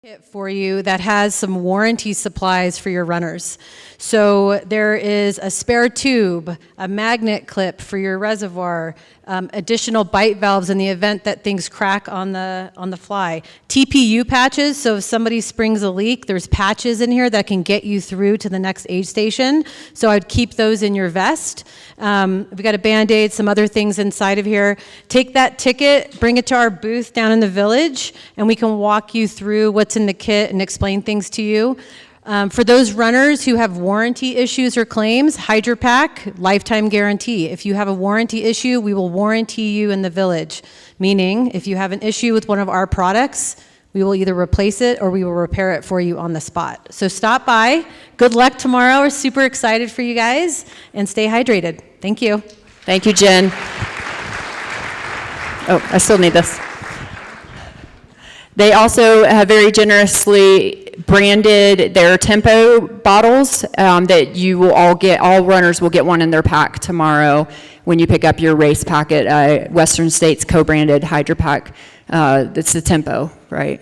Kit for you that has some warranty supplies for your runners. So there is a spare tube, a magnet clip for your reservoir, additional bite valves in the event that things crack on the fly. TPU patches, so if somebody springs a leak, there's patches in here that can get you through to the next aid station. So I'd keep those in your vest. We've got a Band-Aid, some other things inside of here. Take that ticket, bring it to our booth down in the village, and we can walk you through what's in the kit and explain things to you. For those runners who have warranty issues or claims, HydroPack, lifetime guarantee. If you have a warranty issue, we will warranty you in the village. Meaning, if you have an issue with one of our products, we will either replace it or we will repair it for you on the spot. So stop by. Good luck tomorrow. We're super excited for you guys. And stay hydrated. Thank you. Thank you, Jen. Oh, I still need this. They also have very generously branded their Tempo bottles that you will all runners will get one in their pack tomorrow when you pick up your race packet. Western States co-branded HydroPack. It's the Tempo, right?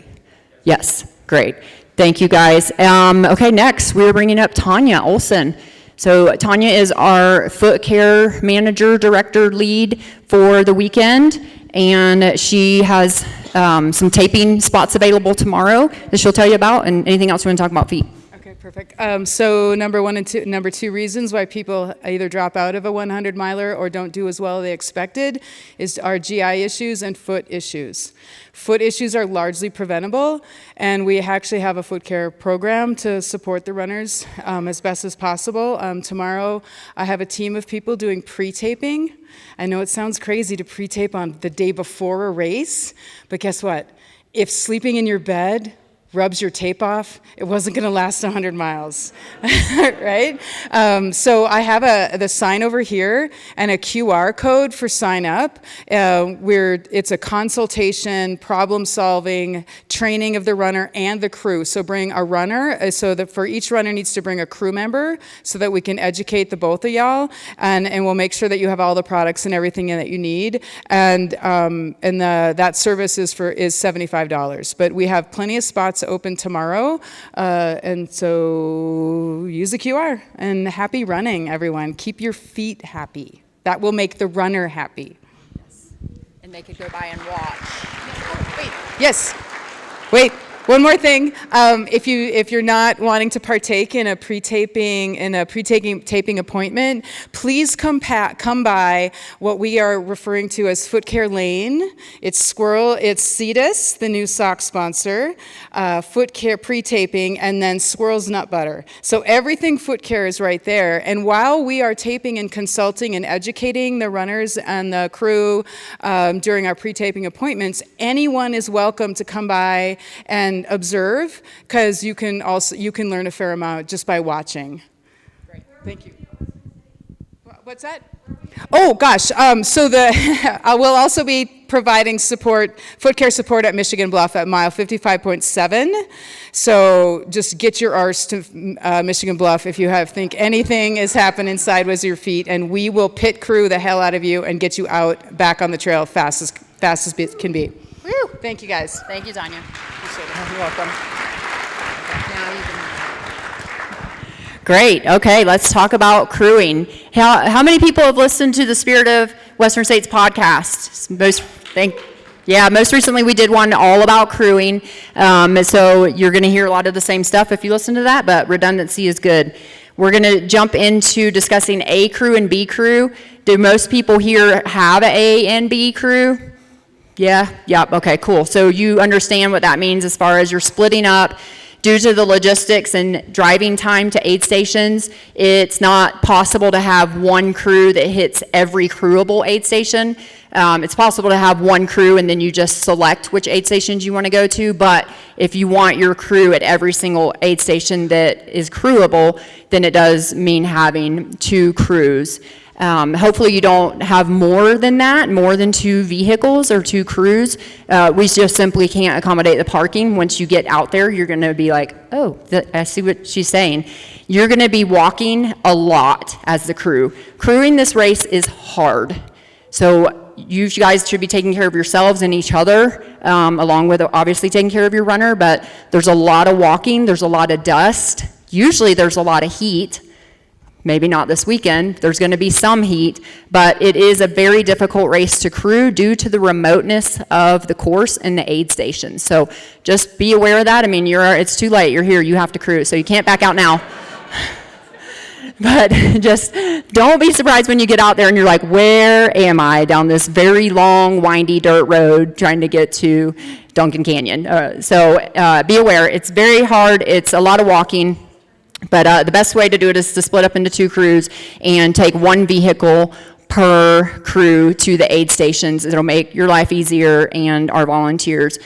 Yes, great. Thank you, guys. Okay, next we're bringing up Tanya Olson. So Tanya is our foot care manager, director, lead for the weekend, and she has some taping spots available tomorrow that she'll tell you about, and anything else you want to talk about feet. Okay, perfect. So number two reasons why people either drop out of a 100 miler or don't do as well as they expected is our GI issues and foot issues. Foot issues are largely preventable, and we actually have a foot care program to support the runners as best as possible. Tomorrow, I have a team of people doing pre-taping. I know it sounds crazy to pre-tape on the day before a race, but guess what? If sleeping in your bed rubs your tape off, it wasn't going to last 100 miles, right? So I have the sign over here and a QR code for sign up. It's a consultation, problem solving, training of the runner and the crew. So bring a runner, so that for each runner needs to bring a crew member so that we can educate the both of y'all, and we'll make sure that you have all the products and everything that you need. And that service is $75, but we have plenty of spots open tomorrow, and so use the QR, and happy running, everyone. Keep your feet happy. That will make the runner happy. Yes. And they could go by and watch. Wait. Yes. Wait. One more thing, if you're not wanting to partake in a pre-taping appointment, please come by what we are referring to as Foot Care Lane. It's Cetus, the new sock sponsor, Foot Care pre-taping, and then Squirrel's Nut Butter. So everything Foot Care is right there. And while we are taping and consulting and educating the runners and the crew during our pre-taping appointments, anyone is welcome to come by and observe, because you can learn a fair amount just by watching. Great, thank you. What's that? Oh gosh, so I will also be providing foot care support at Michigan Bluff at mile 55.7. So just get your arse to Michigan Bluff if you think anything is happening sideways with your feet, and we will pit crew the hell out of you and get you out back on the trail fast as it can be. Woo! Thank you, guys. Thank you, Tanya. You're welcome. Now you can... Great. Okay, let's talk about crewing. How many people have listened to the Spirit of Western States podcast? Most recently we did one all about crewing. So you're going to hear a lot of the same stuff if you listen to that, but redundancy is good. We're going to jump into discussing A crew and B crew. Do most people here have an A and B crew? Yeah, yep, okay, cool. So you understand what that means as far as you're splitting up. Due to the logistics and driving time to aid stations, it's not possible to have one crew that hits every crewable aid station. It's possible to have one crew and then you just select which aid stations you want to go to, but if you want your crew at every single aid station that is crewable, then it does mean having two crews. Hopefully you don't have more than two vehicles or two crews. We just simply can't accommodate the parking. Once you get out there, you're going to be like, oh, I see what she's saying. You're going to be walking a lot as the crew. Crewing this race is hard. So you guys should be taking care of yourselves and each other, along with obviously taking care of your runner, but there's a lot of walking, there's a lot of dust. Usually there's a lot of heat. Maybe not this weekend, there's gonna be some heat, but it is a very difficult race to crew due to the remoteness of the course and the aid stations. So just be aware of that. I mean, it's too late, you're here, you have to crew, so you can't back out now. But just don't be surprised when you get out there and you're like, where am I down this very long, windy dirt road trying to get to Duncan Canyon? So be aware, it's very hard, it's a lot of walking. But the best way to do it is to split up into 2 crews and take 1 vehicle per crew to the aid stations. It'll make your life easier and our volunteers.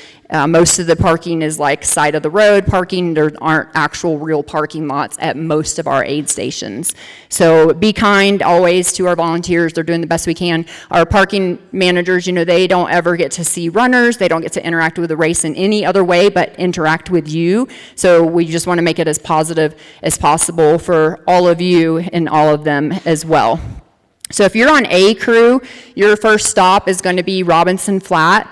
Most of the parking is like side of the road parking. There aren't actual real parking lots at most of our aid stations. So be kind always to our volunteers. They're doing the best we can. Our parking managers, they don't ever get to see runners. They don't get to interact with the race in any other way but interact with you. So we just want to make it as positive as possible for all of you and all of them as well. So if you're on A crew, your first stop is going to be Robinson Flat.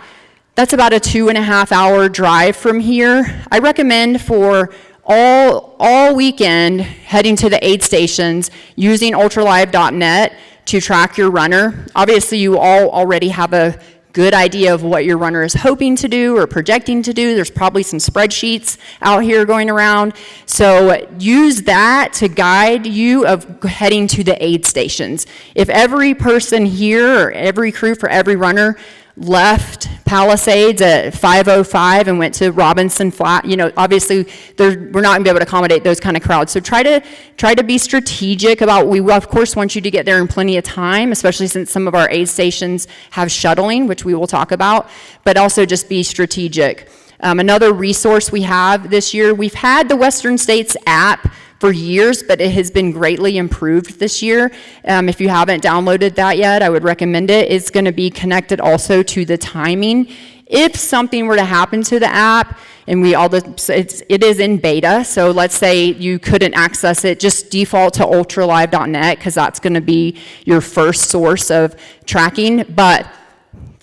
That's about a 2.5-hour drive from here. I recommend for all weekend heading to the aid stations using ultralive.net to track your runner. Obviously, you all already have a good idea of what your runner is hoping to do or projecting to do. There's probably some spreadsheets out here going around. So use that to guide you of heading to the aid stations. If every person here or every crew for every runner left Palisades at 5:05 and went to Robinson Flat, obviously we're not gonna be able to accommodate those kind of crowds. So try to be strategic about, we of course want you to get there in plenty of time, especially since some of our aid stations have shuttling, which we will talk about, but also just be strategic. Another resource we have this year, we've had the Western States app for years, but it has been greatly improved this year. If you haven't downloaded that yet, I would recommend it. It's going to be connected also to the timing. If something were to happen to the app, and it is in beta, so let's say you couldn't access it, just default to ultralive.net because that's going to be your first source of tracking. But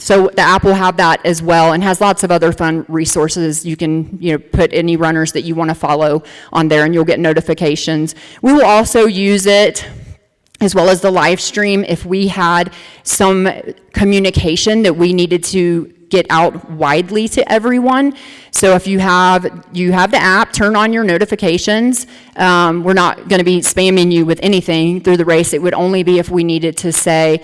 so the app will have that as well and has lots of other fun resources. You can put any runners that you want to follow on there and you'll get notifications. We will also use it as well as the live stream if we had some communication that we needed to get out widely to everyone. So if you have the app, turn on your notifications. We're not going to be spamming you with anything through the race. It would only be if we needed to say,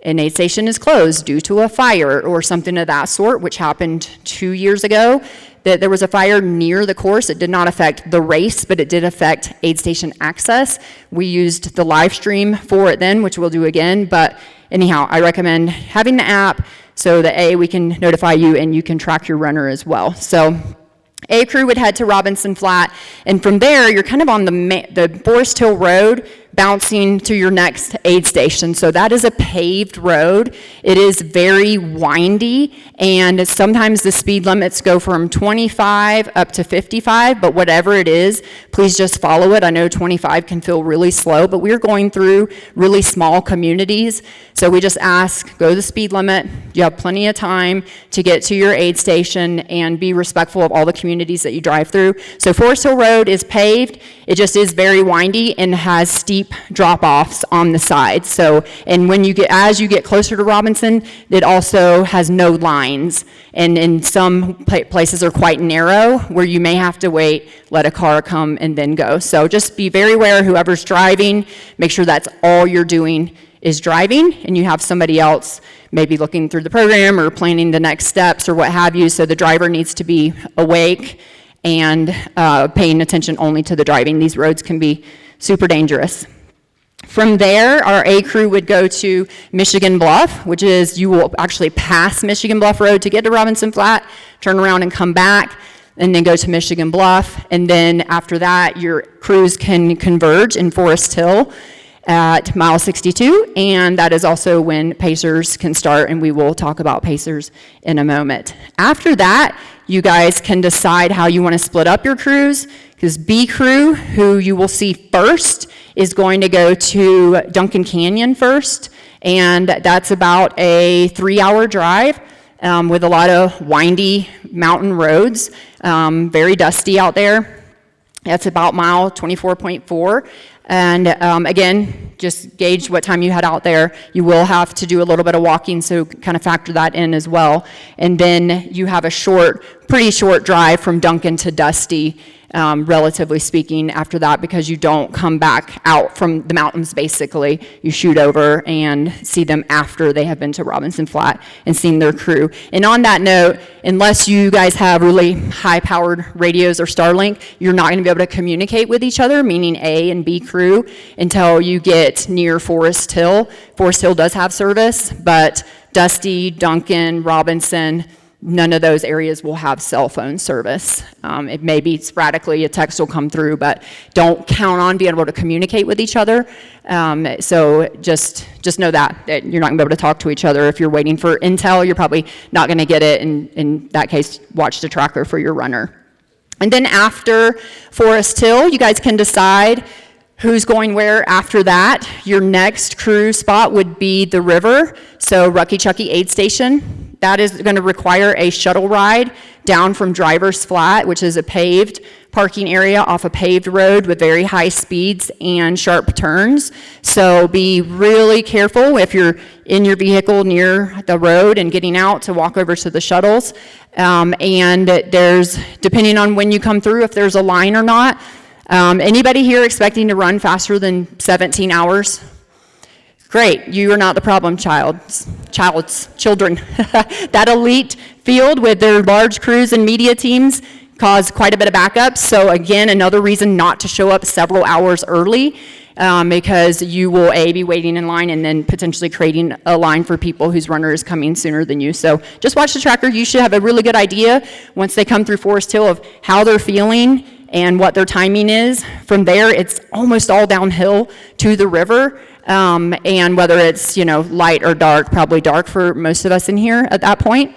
an aid station is closed due to a fire or something of that sort, which happened 2 years ago, that there was a fire near the course. It did not affect the race, but it did affect aid station access. We used the live stream for it then, which we'll do again. But anyhow, I recommend having the app so that we can notify you and you can track your runner as well. So A crew would head to Robinson Flat, and from there, you're kind of on the Forest Hill Road, bouncing to your next aid station. So that is a paved road. It is very windy, and sometimes the speed limits go from 25 up to 55, but whatever it is, please just follow it. I know 25 can feel really slow, but we're going through really small communities, so we just ask, go the speed limit. You have plenty of time to get to your aid station and be respectful of all the communities that you drive through. So Forest Hill Road is paved. It just is very windy and has steep drop-offs on the side. So, and as you get closer to Robinson, it also has no lines. And in some places are quite narrow where you may have to wait, let a car come and then go. So just be very aware, whoever's driving, make sure that's all you're doing is driving, and you have somebody else maybe looking through the program or planning the next steps or what have you. So the driver needs to be awake and paying attention only to the driving. These roads can be super dangerous. From there, our A crew would go to Michigan Bluff, which is, you will actually pass Michigan Bluff Road to get to Robinson Flat, turn around and come back, and then go to Michigan Bluff. And then after that, your crews can converge in Forest Hill at mile 62, and that is also when Pacers can start, and we will talk about Pacers in a moment. After that, you guys can decide how you want to split up your crews, because B crew, who you will see first, is going to go to Duncan Canyon first, and that's about a 3-hour drive with a lot of windy mountain roads, very dusty out there. That's about mile 24.4. And again, just gauge what time you head out there. You will have to do a little bit of walking, so kind of factor that in as well. And then you have a pretty short drive from Duncan to Dusty, relatively speaking, after that, because you don't come back out from the mountains, basically. You shoot over and see them after they have been to Robinson Flat and seen their crew. And on that note, unless you guys have really high-powered radios or Starlink, you're not going to be able to communicate with each other, meaning A and B crew, until you get near Forest Hill. Forest Hill does have service, but Dusty, Duncan, Robinson, none of those areas will have cell phone service. It may be sporadically, a text will come through, but don't count on being able to communicate with each other. So just know that you're not gonna be able to talk to each other. If you're waiting for intel, you're probably not gonna get it. In that case, watch the tracker for your runner. And then after Forest Hill, you guys can decide who's going where after that. Your next crew spot would be the river, so Rucky Chucky Aid Station. That is going to require a shuttle ride down from Driver's Flat, which is a paved parking area off a paved road with very high speeds and sharp turns. So be really careful if you're in your vehicle near the road and getting out to walk over to the shuttles. And there's, depending on when you come through, if there's a line or not. Anybody here expecting to run faster than 17 hours? Great, you are not the problem children. That elite field with their large crews and media teams cause quite a bit of backup. So again, another reason not to show up several hours early, because you will be waiting in line and then potentially creating a line for people whose runner is coming sooner than you. So just watch the tracker. You should have a really good idea once they come through Forest Hill of how they're feeling and what their timing is. From there, it's almost all downhill to the river. And whether it's, light or dark, probably dark for most of us in here at that point.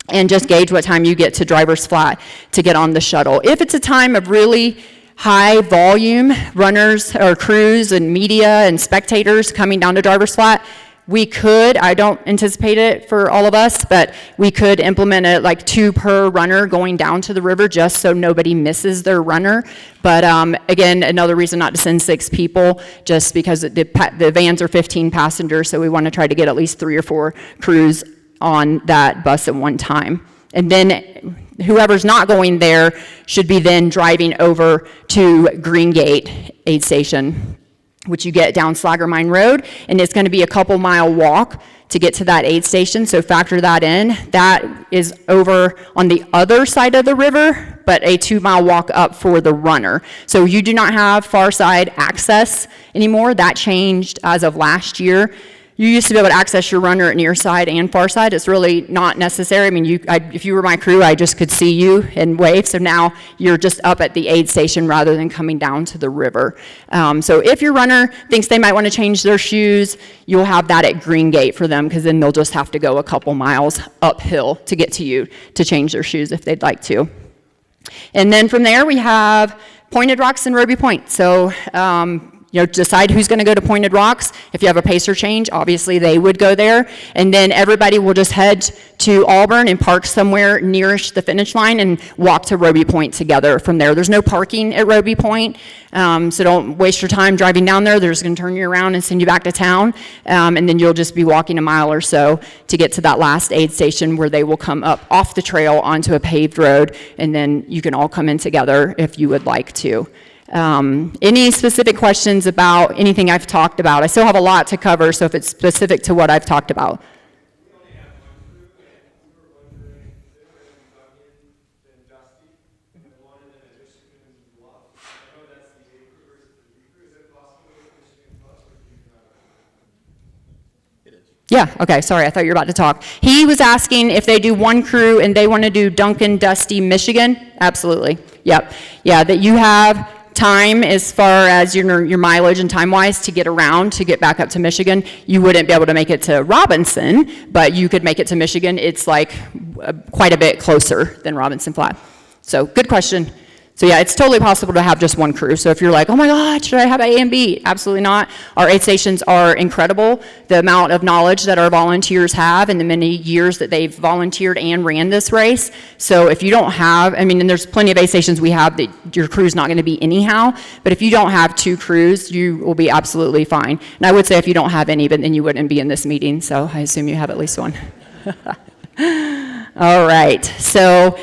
And just gauge what time you get to Driver's Flat to get on the shuttle. If it's a time of really high volume runners or crews and media and spectators coming down to Driver's Flat, we could, I don't anticipate it for all of us, but we could implement it like 2 per runner going down to the river just so nobody misses their runner. But again, another reason not to send 6 people, just because the vans are 15 passengers, so we want to try to get at least 3 or 4 crews on that bus at one time. And then whoever's not going there should be then driving over to Green Gate Aid Station, which you get down Slagger Mine Road, and it's going to be a couple mile walk to get to that aid station, so factor that in. That is over on the other side of the river, but a 2-mile walk up for the runner. So you do not have far side access anymore. That changed as of last year. You used to be able to access your runner at near side and far side. It's really not necessary. I mean, if you were my crew, I just could see you and wave. So now you're just up at the aid station rather than coming down to the river. So if your runner thinks they might want to change their shoes, you'll have that at Green Gate for them, because then they'll just have to go a couple miles uphill to get to you to change their shoes if they'd like to. And then from there, we have Pointed Rocks and Roby Point. So decide who's going to go to Pointed Rocks. If you have a pacer change, obviously they would go there. And then everybody will just head to Auburn and park somewhere nearest the finish line and walk to Roby Point together from there. There's no parking at Roby Point, so don't waste your time driving down there. They're just going to turn you around and send you back to town. And then you'll just be walking a mile or so to get to that last aid station, where they will come up off the trail onto a paved road, and then you can all come in together if you would like to. Any specific questions about anything I've talked about? I still have a lot to cover, so if it's specific to what I've talked about. Yeah, okay, sorry, I thought you were about to talk. He was asking if they do one crew and they want to do Duncan, Dusty, Michigan. Absolutely, yep. Yeah, that you have time as far as your mileage and time-wise to get around, to get back up to Michigan. You wouldn't be able to make it to Robinson, but you could make it to Michigan. It's like quite a bit closer than Robinson Flat. So good question. So yeah, it's totally possible to have just one crew. So if you're like, oh my God, should I have A and B? Absolutely not. Our aid stations are incredible. The amount of knowledge that our volunteers have and the many years that they've volunteered and ran this race. So if you don't have, I mean, and there's plenty of aid stations we have that your crew's not going to be anyhow, but if you don't have 2 crews, you will be absolutely fine. And I would say if you don't have any, but then you wouldn't be in this meeting. So I assume you have at least one. All right, so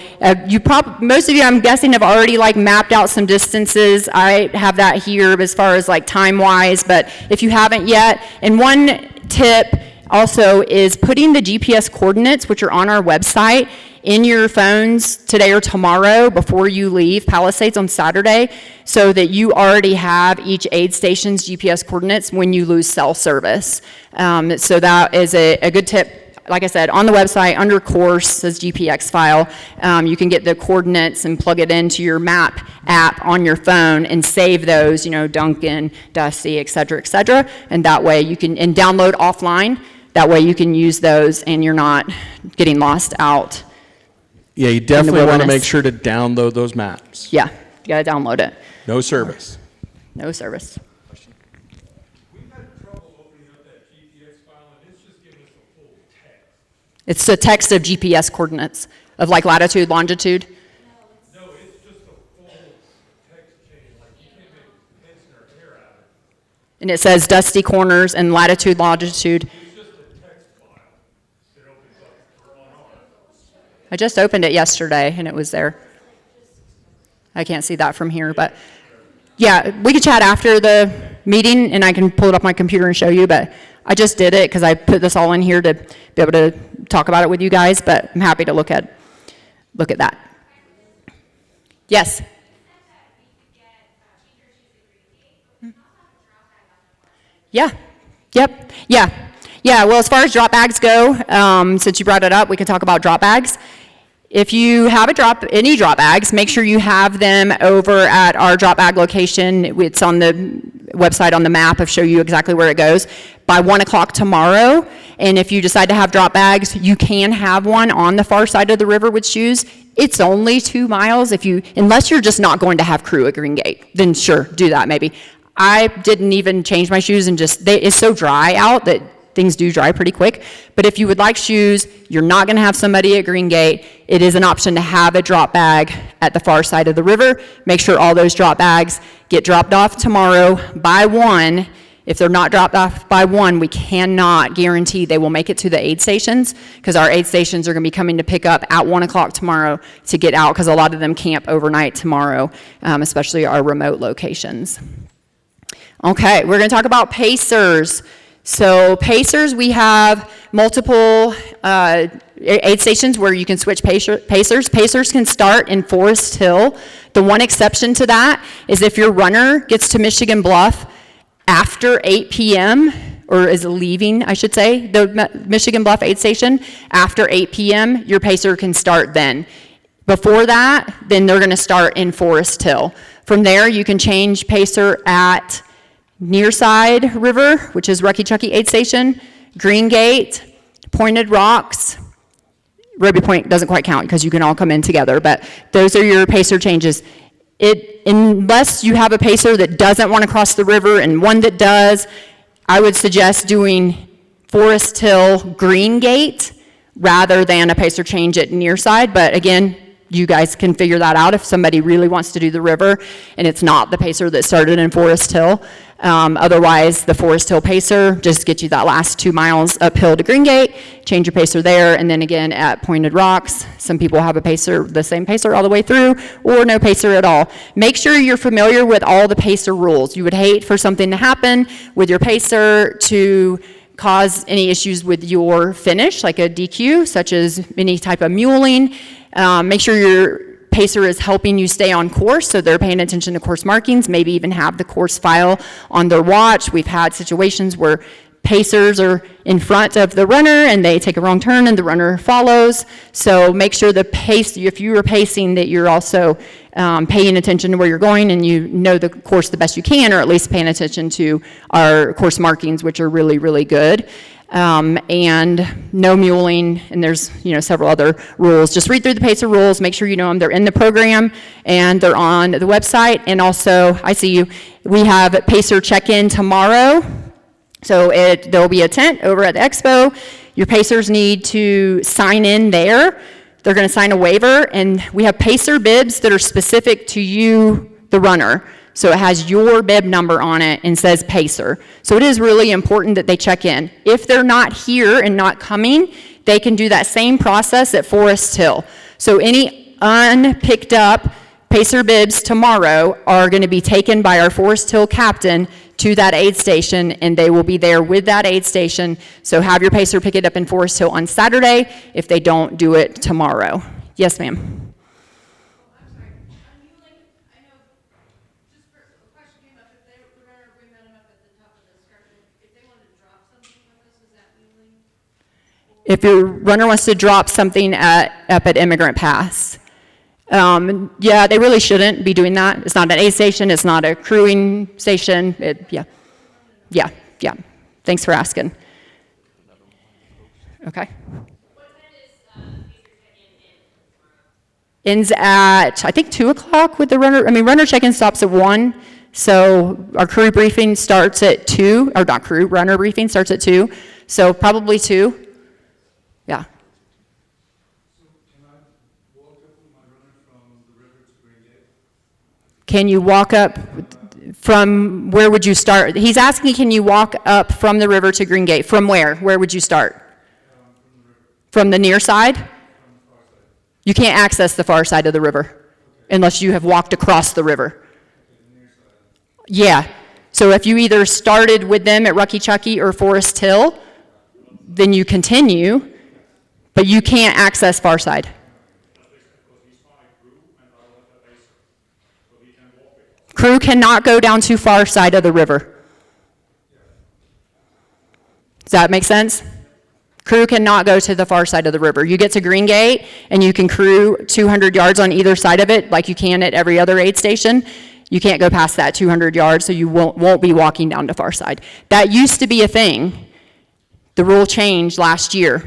most of you, I'm guessing, have already like mapped out some distances. I have that here as far as like time-wise, but if you haven't yet, and one tip also is putting the GPS coordinates, which are on our website, in your phones today or tomorrow before you leave Palisades on Saturday, so that you already have each aid station's GPS coordinates when you lose cell service. So that is a good tip. Like I said, on the website, under course, says GPX file, you can get the coordinates and plug it into your map app on your phone and save those, you know, Duncan, Dusty, et cetera, and that way you can, and download offline, that way you can use those and you're not getting lost out. Yeah, you definitely want to make sure to download those maps. Yeah, you gotta download it. No service. No service. It's the text of GPS coordinates, of like latitude, longitude. No, it's just a full text chain, like you can't make heads or hair out of it. And it says Dusty Corners and latitude, longitude. It's just a text file that opens up on ours. I just opened it yesterday and it was there. I can't see that from here, but yeah, we could chat after the meeting and I can pull it up on my computer and show you, but I just did it because I put this all in here to be able to talk about it with you guys, but I'm happy to look at that. Yes? Yeah. Yep. Yeah. Yeah. Well, as far as drop bags go, since you brought it up, we could talk about drop bags. If you have any drop bags, make sure you have them over at our drop bag location. It's on the website on the map. I'll show you exactly where it goes. By 1 o'clock tomorrow, and if you decide to have drop bags, you can have one on the far side of the river with shoes. It's only 2 miles. Unless you're just not going to have crew at Green Gate, then sure, do that maybe. I didn't even change my shoes and it's so dry out that things do dry pretty quick. But if you would like shoes, you're not going to have somebody at Green Gate, it is an option to have a drop bag at the far side of the river. Make sure all those drop bags get dropped off tomorrow by 1. If they're not dropped off by 1, we cannot guarantee they will make it to the aid stations, because our aid stations are going to be coming to pick up at 1 o'clock tomorrow to get out, because a lot of them camp overnight tomorrow, especially our remote locations. Okay, we're going to talk about pacers. So pacers, we have multiple aid stations where you can switch pacers. Pacers can start in Forest Hill. The one exception to that is if your runner gets to Michigan Bluff after 8 p.m., or is leaving, I should say, the Michigan Bluff aid station, after 8 p.m., your pacer can start then. Before that, then they're going to start in Forest Hill. From there, you can change pacer at Nearside River, which is Rucky Chucky aid station, Green Gate, Pointed Rocks. Ruby Point doesn't quite count because you can all come in together, but those are your pacer changes. Unless you have a pacer that doesn't want to cross the river and one that does, I would suggest doing Forest Hill, Green Gate, rather than a pacer change at Nearside. But again, you guys can figure that out if somebody really wants to do the river and it's not the pacer that started in Forest Hill. Otherwise, the Forest Hill pacer just gets you that last 2 miles uphill to Green Gate, change your pacer there, and then again at Pointed Rocks, some people have a pacer, the same pacer all the way through, or no pacer at all. Make sure you're familiar with all the pacer rules. You would hate for something to happen with your pacer to cause any issues with your finish, like a DQ, such as any type of muling. Make sure your pacer is helping you stay on course, so they're paying attention to course markings, maybe even have the course file on their watch. We've had situations where pacers are in front of the runner and they take a wrong turn and the runner follows. So make sure if you are pacing, that you're also paying attention to where you're going and you know the course the best you can, or at least paying attention to our course markings, which are really, really good. and no muling, and there's, several other rules. Just read through the PACER rules, make sure you know them. They're in the program, and they're on the website. And also, I see you, we have PACER check-in tomorrow. So there'll be a tent over at the expo. Your PACERs need to sign in there. They're going to sign a waiver, and we have PACER bibs that are specific to you, the runner. So it has your bib number on it and says PACER. So it is really important that they check in. If they're not here and not coming, they can do that same process at Forest Hill. So any unpicked up PACER bibs tomorrow are going to be taken by our Forest Hill captain to that aid station, and they will be there with that aid station. So have your PACER pick it up in Forest Hill on Saturday if they don't do it tomorrow. Yes, ma'am. I'm sorry. I know, just for, a question came up, if they were going to bring that up at the top of the discussion, if they wanted to drop something with us, is that muling? If your runner wants to drop something up at Immigrant Pass, yeah, they really shouldn't be doing that. It's not an aid station. It's not a crewing station. Yeah. Thanks for asking. Okay. What time is PACER check-in Ends at, I think, 2 o'clock with the runner. Runner check-in stops at 1. So our crew briefing starts at 2, or not crew, runner briefing starts at 2. So probably 2. Yeah. Can you walk up from, where would you start? He's asking, can you walk up from the river to Green Gate? From where? Where would you start? From the near side? You can't access the far side of the river unless you have walked across the river. Yeah. So if you either started with them at Rucky Chucky or Forest Hill, then you continue, but you can't access far side. Crew cannot go down to far side of the river. Does that make sense? Crew cannot go to the far side of the river. You get to Green Gate, and you can crew 200 yards on either side of it, like you can at every other aid station. You can't go past that 200 yards, so you won't be walking down to far side. That used to be a thing. The rule changed last year.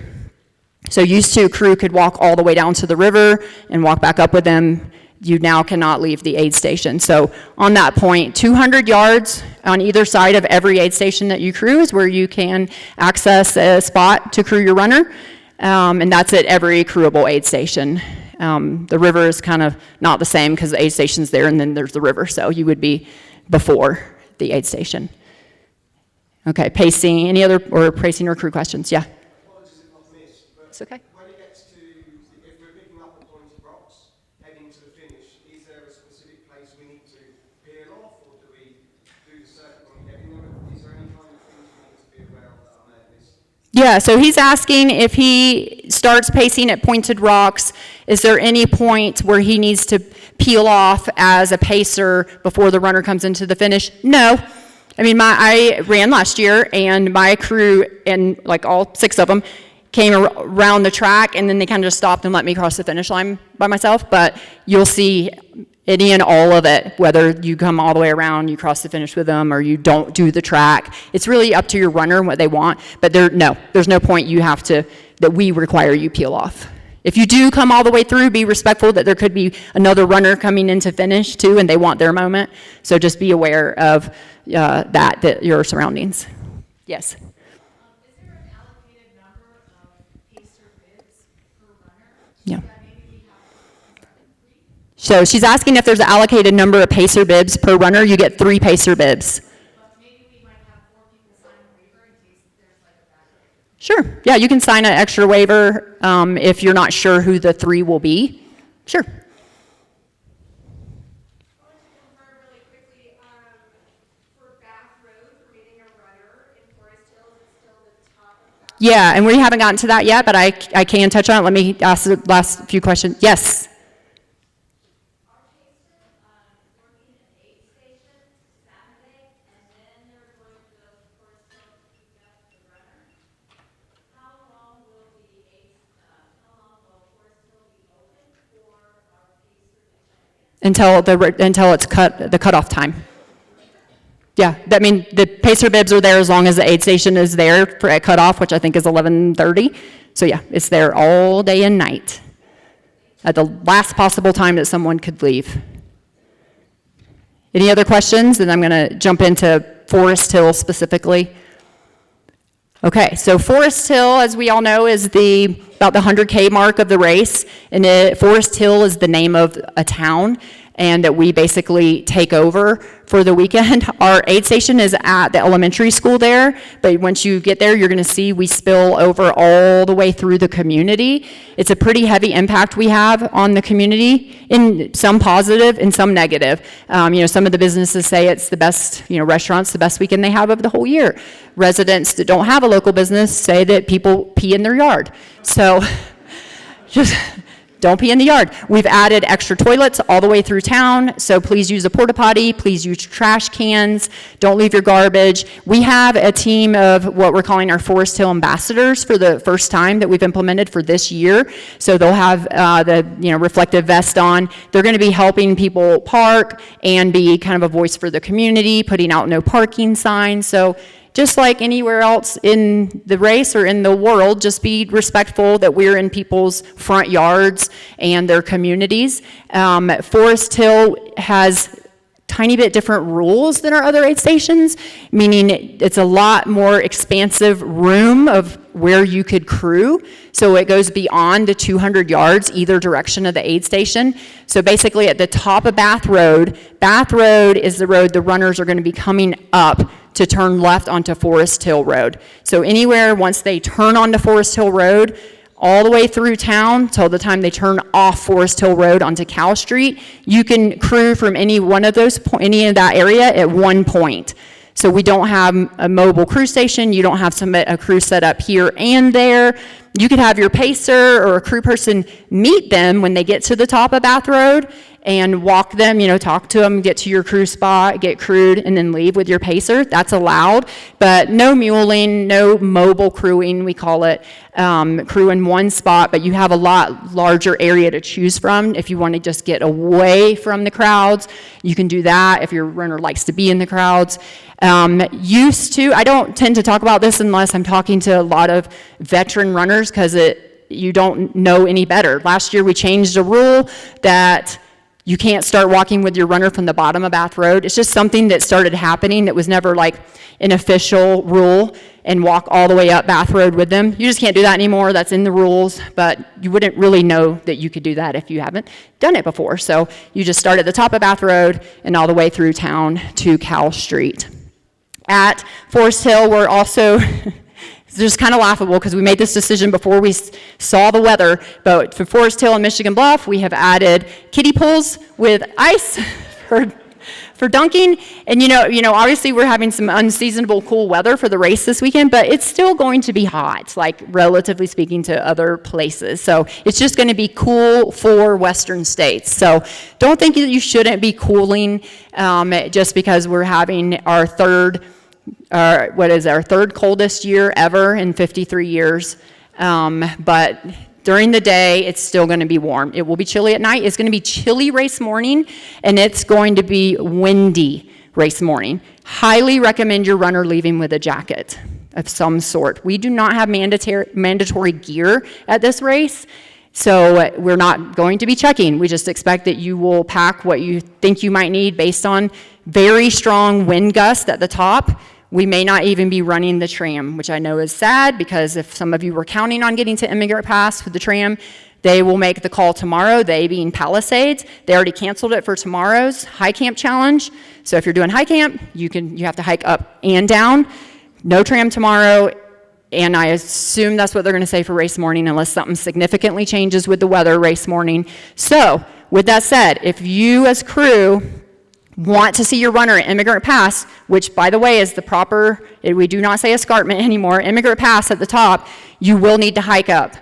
So used to, crew could walk all the way down to the river and walk back up with them. You now cannot leave the aid station. So on that point, 200 yards on either side of every aid station that you crew is where you can access a spot to crew your runner, and that's at every crewable aid station. The river is kind of not the same because the aid station's there and then there's the river, so you would be before the aid station. Okay, pacing, any other, or pacing or crew questions? Yeah? Apologies if I've missed, but It's okay. when it gets to, if we're picking up at Pointed Rocks, heading to the finish, is there a specific place we need to peel off, or do we do the circuit when we get in there? Is there any kind of things we need to be aware of that I may have missed? Yeah, so he's asking if he starts pacing at Pointed Rocks, is there any point where he needs to peel off as a pacer before the runner comes into the finish? No. I ran last year, and my crew, and like all 6 of them, came around the track, and then they kind of just stopped and let me cross the finish line by myself. But you'll see any and all of it, whether you come all the way around, you cross the finish with them, or you don't do the track. It's really up to your runner and what they want. But there's no point that we require you peel off. If you do come all the way through, be respectful that there could be another runner coming in to finish too, and they want their moment. So just be aware of that your surroundings. Yes? Is there an allocated number of PACER bids per runner? Yeah. That maybe we have 3? So she's asking if there's an allocated number of pacer bibs per runner. You get 3 pacer bibs. But maybe we might have 4 people sign a waiver in case there's like a backup. Sure. Yeah, you can sign an extra waiver if you're not sure who the 3 will be. Sure. I want to confirm really quickly, for Bath Road, for meeting a runner in Forest Hill, is it still the top of Bath? Yeah, and we haven't gotten to that yet, but I can touch on it. Let me ask the last few questions. Yes? Our PACER, working at aid station Saturday, and then they're going to go to Forest Hill to pick up the runner. How long will Forest Hill be open for our PACER to check in? Until it's the cutoff time. Yeah, I mean, the pacer bibs are there as long as the aid station is there for at cutoff, which I think is 11:30. So yeah, it's there all day and night at the last possible time that someone could leave. Any other questions? And I'm going to jump into Forest Hill specifically. Okay, so Forest Hill, as we all know, is about the 100K mark of the race, and Forest Hill is the name of a town, and that we basically take over for the weekend. Our aid station is at the elementary school there, but once you get there, you're going to see we spill over all the way through the community. It's a pretty heavy impact we have on the community, in some positive and some negative. Some of the businesses say it's the best, restaurants, the best weekend they have of the whole year. Residents that don't have a local business say that people pee in their yard. So just don't pee in the yard. We've added extra toilets all the way through town, so please use a porta potty, please use trash cans, don't leave your garbage. We have a team of what we're calling our Forest Hill ambassadors for the first time that we've implemented for this year. So they'll have the reflective vest on. They're going to be helping people park and be kind of a voice for the community, putting out no parking signs. So just like anywhere else in the race or in the world, just be respectful that we're in people's front yards and their communities. Forest Hill has tiny bit different rules than our other aid stations, meaning it's a lot more expansive room of where you could crew. So it goes beyond the 200 yards either direction of the aid station. So basically at the top of Bath Road is the road the runners are going to be coming up to turn left onto Forest Hill Road. So anywhere once they turn onto Forest Hill Road, all the way through town till the time they turn off Forest Hill Road onto Cal Street, you can crew from any of that area at one point. So we don't have a mobile crew station. You don't have a crew set up here and there. You could have your pacer or a crew person meet them when they get to the top of Bath Road and walk them, talk to them, get to your crew spot, get crewed, and then leave with your pacer. That's allowed, but no muling, no mobile crewing, we call it, crew in one spot, but you have a lot larger area to choose from. If you want to just get away from the crowds, you can do that if your runner likes to be in the crowds. I don't tend to talk about this unless I'm talking to a lot of veteran runners because you don't know any better. Last year we changed a rule that you can't start walking with your runner from the bottom of Bath Road. It's just something that started happening that was never like an official rule, and walk all the way up Bath Road with them. You just can't do that anymore. That's in the rules, but you wouldn't really know that you could do that if you haven't done it before. So you just start at the top of Bath Road and all the way through town to Cal Street. At Forest Hill, we're also it's just kind of laughable because we made this decision before we saw the weather, but for Forest Hill and Michigan Bluff, we have added kiddie pools with ice for dunking. And obviously we're having some unseasonable cool weather for the race this weekend, but it's still going to be hot, like relatively speaking to other places. So it's just going to be cool for Western states. So don't think that you shouldn't be cooling just because we're having our third coldest year ever in 53 years. But during the day, it's still going to be warm. It will be chilly at night. It's going to be chilly race morning, and it's going to be windy race morning. Highly recommend your runner leaving with a jacket of some sort. We do not have mandatory gear at this race, so we're not going to be checking. We just expect that you will pack what you think you might need based on very strong wind gusts at the top. We may not even be running the tram, which I know is sad because if some of you were counting on getting to Immigrant Pass with the tram, they will make the call tomorrow, they being Palisades. They already canceled it for tomorrow's high camp challenge. So if you're doing high camp, you have to hike up and down. No tram tomorrow, and I assume that's what they're gonna say for race morning unless something significantly changes with the weather race morning. So with that said, if you as crew want to see your runner at Immigrant Pass, which by the way is the proper, we do not say escarpment anymore, Immigrant Pass at the top, you will need to hike up.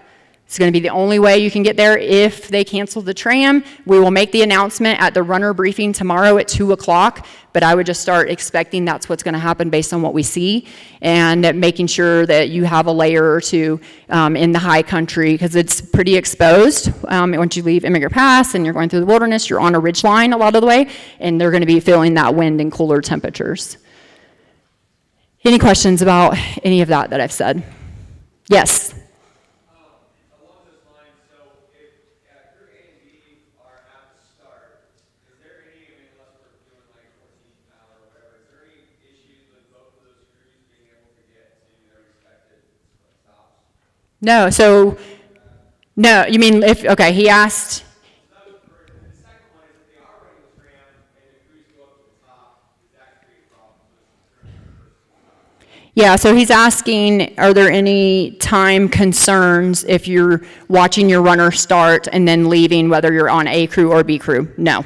It's going to be the only way you can get there if they cancel the tram. We will make the announcement at the runner briefing tomorrow at 2 o'clock, but I would just start expecting that's what's going to happen based on what we see, and making sure that you have a layer or two in the high country because it's pretty exposed. Once you leave Immigrant Pass and you're going through the wilderness, you're on a ridge line a lot of the way, and they're going to be feeling that wind and cooler temperatures. Any questions about any of that I've said? Yes. Along those lines, so if crew A and B are at the start, is there any, I mean, unless we're doing like 14 hour or whatever, is there any issues with both of those crews being able to get to their respective stops? No, no, you mean okay, he asked. The second one is if they are running the tram and the crews go up to the top, does that create problems with the tram? Yeah, so he's asking, are there any time concerns if you're watching your runner start and then leaving, whether you're on A crew or B crew? No.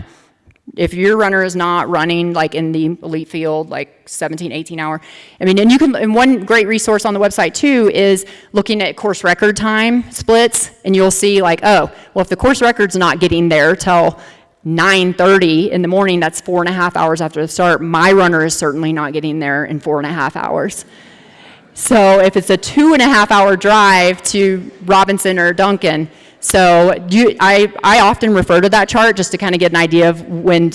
If your runner is not running like in the elite field, like 17, 18 hour, I mean, and one great resource on the website too is looking at course record time splits, and you'll see like, oh, well, if the course record's not getting there till 9:30 in the morning, that's 4.5 hours after the start. My runner is certainly not getting there in 4.5 hours. So if it's a 2.5 hour drive to Robinson or Duncan, so I often refer to that chart just to kind of get an idea of when,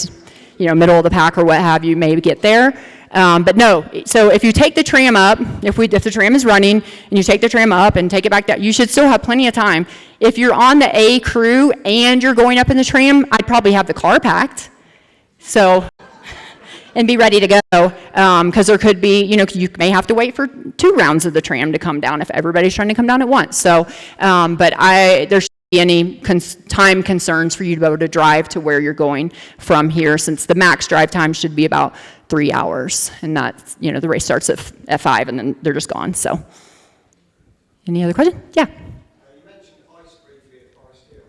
middle of the pack or what have you, maybe get there. But no, so if you take the tram up, if the tram is running and you take the tram up and take it back down, you should still have plenty of time. If you're on the A crew and you're going up in the tram, I'd probably have the car packed. So, and be ready to go, because there could be, you may have to wait for 2 rounds of the tram to come down if everybody's trying to come down at once. So, but there shouldn't be any time concerns for you to be able to drive to where you're going from here, since the max drive time should be about 3 hours, and that's, the race starts at 5 and then they're just gone. So, any other question? Yeah. You mentioned ice briefly at Forest Hill,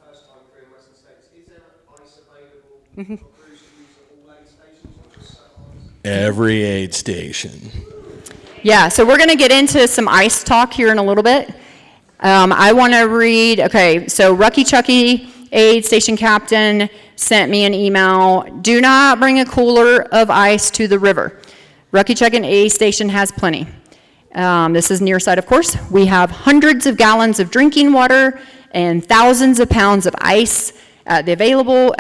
first time crew in Western States. Is there ice available for crews to use at all aid stations or just certain ice? Every aid station. Yeah, so we're going to get into some ice talk here in a little bit. I want to read, okay, so Rucky Chucky, aid station captain, sent me an email. Do not bring a cooler of ice to the river. Rucky Chucky aid station has plenty. This is near side, of course. We have hundreds of gallons of drinking water and thousands of pounds of ice available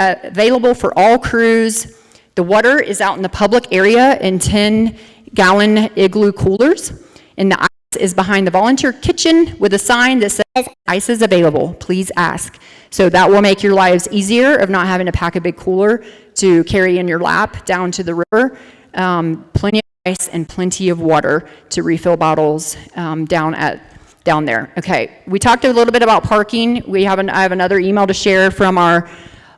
for all crews. The water is out in the public area in 10-gallon igloo coolers, and the ice is behind the volunteer kitchen with a sign that says ice is available, please ask. So that will make your lives easier of not having to pack a big cooler to carry in your lap down to the river. Plenty of ice and plenty of water to refill bottles down there. Okay, we talked a little bit about parking. I have another email to share from our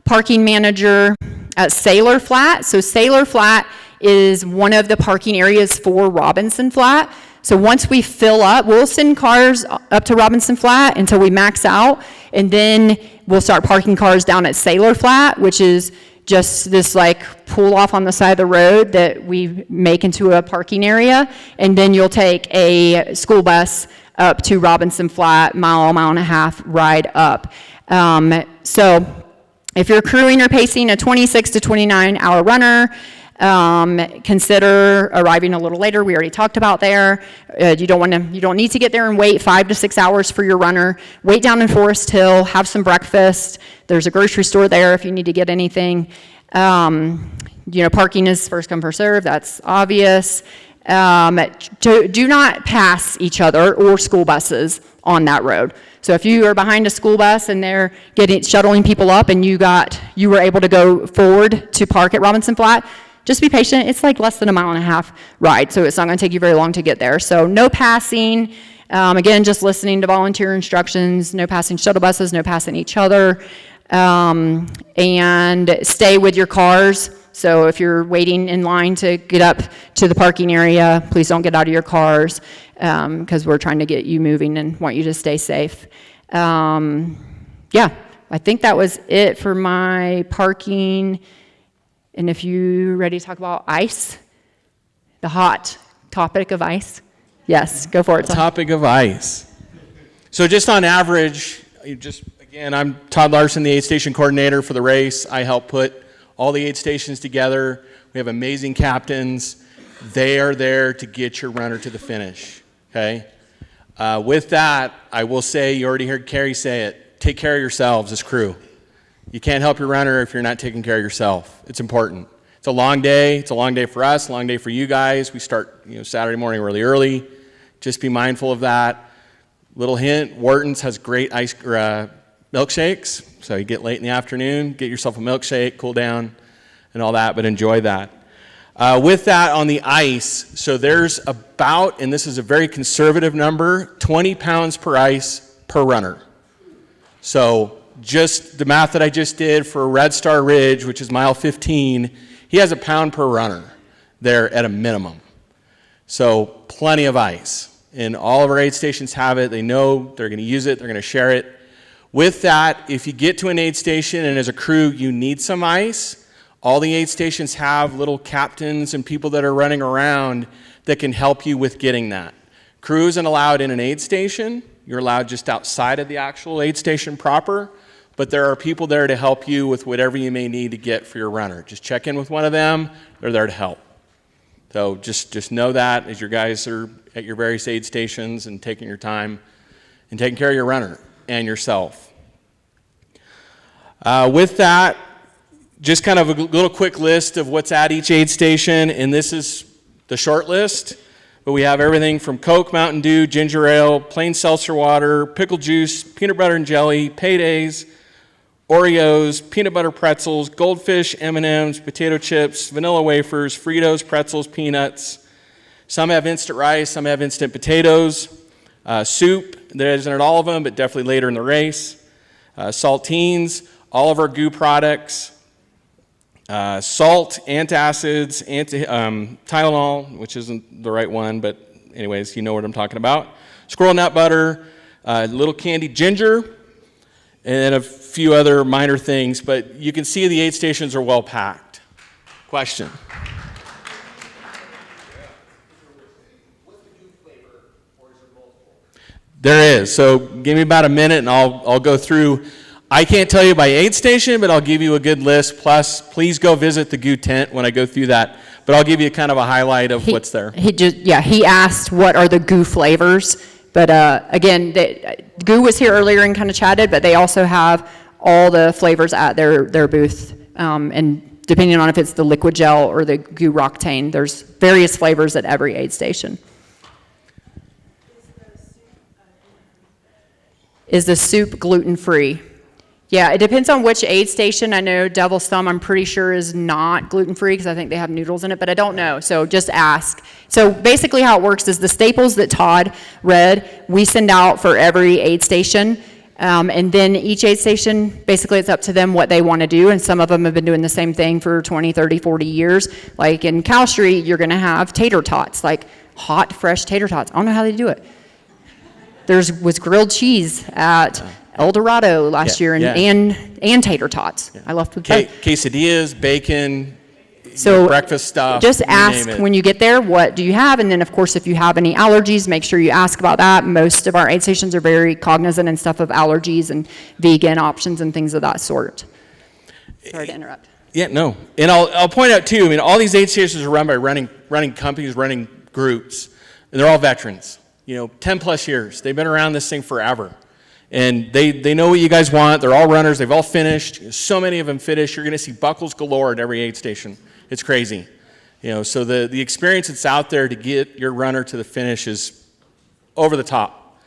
parking manager at Sailor Flat. So Sailor Flat is one of the parking areas for Robinson Flat. So once we fill up, we'll send cars up to Robinson Flat until we max out, and then we'll start parking cars down at Sailor Flat, which is just this like pull off on the side of the road that we make into a parking area, and then you'll take a school bus up to Robinson Flat, mile and a half ride up. So if you're crewing or pacing a 26 to 29 hour runner, consider arriving a little later. We already talked about there. You don't need to get there and wait 5 to 6 hours for your runner. Wait down in Forest Hill, have some breakfast. There's a grocery store there if you need to get anything. Parking is first come, first serve. That's obvious. Do not pass each other or school buses on that road. So if you are behind a school bus and they're shuttling people up and you were able to go forward to park at Robinson Flat, just be patient. It's like less than a 1.5 mile ride, so it's not going to take you very long to get there. So no passing. Again, just listening to volunteer instructions. No passing shuttle buses. No passing each other. And stay with your cars. So if you're waiting in line to get up to the parking area, please don't get out of your cars, because we're trying to get you moving and want you to stay safe. Yeah, I think that was it for my parking. And if you're ready to talk about ice, the hot topic of ice, yes, go for it. Topic of ice. So just on average, again, I'm Todd Larson, the aid station coordinator for the race. I help put all the aid stations together. We have amazing captains. They are there to get your runner to the finish, okay? With that, I will say, you already heard Carrie say it, take care of yourselves as crew. You can't help your runner if you're not taking care of yourself. It's important. It's a long day. It's a long day for us, a long day for you guys. We start, Saturday morning really early. Just be mindful of that. Little hint, Wharton's has great milkshakes. So you get late in the afternoon, get yourself a milkshake, cool down, and all that, but enjoy that. With that on the ice, so there's about, and this is a very conservative number, 20 pounds per ice per runner. So just the math that I just did for Red Star Ridge, which is mile 15, he has a pound per runner there at a minimum. So plenty of ice. And all of our aid stations have it. They know they're going to use it. They're going to share it. With that, if you get to an aid station and as a crew you need some ice, all the aid stations have little captains and people that are running around that can help you with getting that. Crew isn't allowed in an aid station. You're allowed just outside of the actual aid station proper. But there are people there to help you with whatever you may need to get for your runner. Just check in with one of them. They're there to help. So just know that as your guys are at your various aid stations and taking your time and taking care of your runner and yourself. With that, just kind of a little quick list of what's at each aid station, and this is the short list, but we have everything from Coke, Mountain Dew, ginger ale, plain seltzer water, pickle juice, peanut butter and jelly, paydays, Oreos, peanut butter pretzels, goldfish, M&Ms, potato chips, vanilla wafers, Fritos, pretzels, peanuts. Some have instant rice, some have instant potatoes. Soup, there isn't all of them, but definitely later in the race. Saltines, all of our goo products. Salt, antacids, Tylenol, which isn't the right one, but anyways, you know what I'm talking about. Squirrel nut butter, little candied ginger, and a few other minor things, but you can see the aid stations are well packed. Question? There is. So give me about a minute and I'll go through. I can't tell you by aid station, but I'll give you a good list. Plus, please go visit the goo tent when I go through that. But I'll give you kind of a highlight of what's there. He asked what are the goo flavors. But again, goo was here earlier and kind of chatted, but they also have all the flavors at their booth. And depending on if it's the liquid gel or the goo Roctane, there's various flavors at every aid station. Is the soup gluten-free? Yeah, it depends on which aid station. I know Devil's Thumb, I'm pretty sure, is not gluten-free because I think they have noodles in it, but I don't know, so just ask. So basically how it works is the staples that Todd read, we send out for every aid station, and then each aid station, basically it's up to them what they want to do, and some of them have been doing the same thing for 20, 30, 40 years. Like in Cow Street, you're going to have tater tots, like hot, fresh tater tots. I don't know how they do it. There was grilled cheese at El Dorado last year, and tater tots. Yeah. I love quesadillas, bacon, so breakfast stuff. Just ask when you get there, what do you have? And then, of course, if you have any allergies, make sure you ask about that. Most of our aid stations are very cognizant and stuff of allergies and vegan options and things of that sort. Sorry to interrupt. Yeah, no. And I'll point out, too, all these aid stations are run by running companies, running groups, and they're all veterans. 10 plus years. They've been around this thing forever. And they know what you guys want. They're all runners. They've all finished. So many of them finished. You're going to see buckles galore at every aid station. It's crazy. So the experience that's out there to get your runner to the finish is over the top.